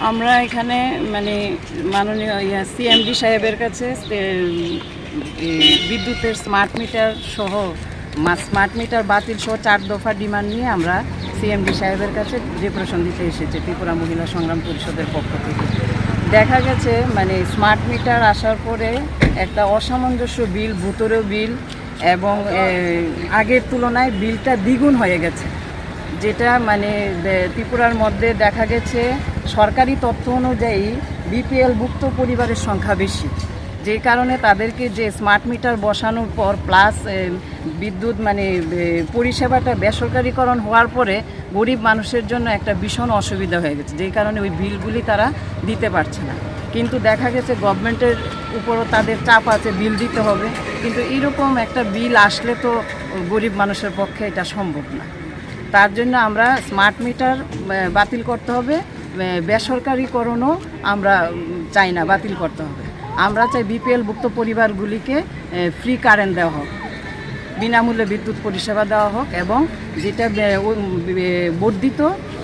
আমরা এখানে মানে মাননীয় সিএমডি সাহেবের কাছে বিদ্যুতের স্মার্ট মিটার সহ স্মার্ট মিটার বাতিল সহ 4 দফা ডিমান্ড নিয়ে আমরা সিএমডি সাহেবের কাছে ডেপুটেশন দিতে এসেছি ত্রিপুরা মহিলা সংগ্রাম পরিষদের পক্ষ থেকে। দেখা গেছে মানে স্মার্ট মিটার আসার পরে একটা অসামঞ্জস্য বিল, ভূতরেও বিল এবং আগের তুলনায় বিলটা দ্বিগুণ হয়ে গেছে, যেটা মানে ত্রিপুরার মধ্যে দেখা গেছে সরকারি তথ্য অনুযায়ী বিপিএল ভুক্ত পরিবারের সংখ্যা বেশি, যে কারণে তাদেরকে যে স্মার্ট মিটার বসানোর পর প্লাস বিদ্যুৎ মানে পরিষেবাটা বেসরকারিকরণ হওয়ার পরে গরিব মানুষের জন্য একটা ভীষণ অসুবিধা হয়ে গেছে, যেই কারণে ওই বিলগুলি তারা দিতে পারছে না। কিন্তু দেখা গেছে গভর্নমেন্টের উপরও তাদের চাপ আছে, বিল দিতে হবে, কিন্তু এরকম একটা বিল আসলে তো গরিব মানুষের পক্ষে এটা সম্ভব না। তার জন্য আমরা স্মার্ট মিটার বাতিল করতে হবে, বেসরকারিকরণও আমরা চাই না, বাতিল করতে হবে। আমরা চাই বিপিএল ভুক্ত পরিবারগুলিকে ফ্রি কারেন্ট দেওয়া হোক, বিনামূল্যে বিদ্যুৎ পরিষেবা দেওয়া হোক এবং যেটা বর্ধিত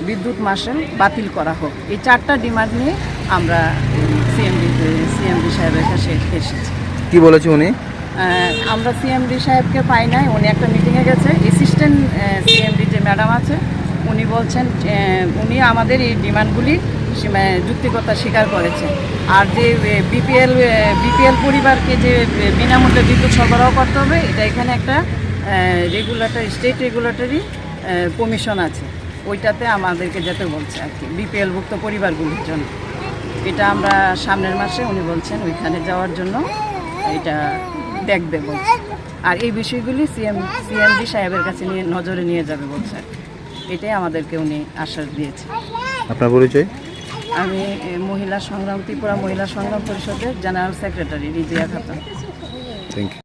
বিদ্যুৎ মাসুল বাতিল করা হোক। এই 4টা ডিমান্ড নিয়ে আমরা সিএমডি সাহেবের কাছে এসেছি। কি বলেছে উনি? আমরা সিএমডি সাহেবকে পাই নাই, উনি একটা মিটিংয়ে গেছে। অ্যাসিস্ট্যান্ট সিএমডি যে ম্যাডাম আছে উনি বলছেন উনি আমাদের এই ডিমান্ডগুলি যুক্তিকতা স্বীকার করেছে। আর যে বিপিএল পরিবারকে যে বিনামূল্যে বিদ্যুৎ সরবরাহ করতে হবে, এটা এখানে একটা স্টেট রেগুলেটরি কমিশন আছে, ওইটাতে আমাদেরকে যেতে বলছে আর কি, বিপিএল ভুক্ত পরিবারগুলির জন্য। এটা আমরা সামনের মাসে উনি বলছেন ওইখানে যাওয়ার জন্য এটা দেখবে বলছে। আর এই বিষয়গুলি সিএমডি সাহেবের কাছে নজরে নিয়ে যাবে বলছে। এটাই আমাদেরকে উনি আশ্বাস দিয়েছে। আপনার পরিচয়? আমি ত্রিপুরা মহিলা সংগ্রাম পরিষদের general secretary Rizia Khatun. Thank you.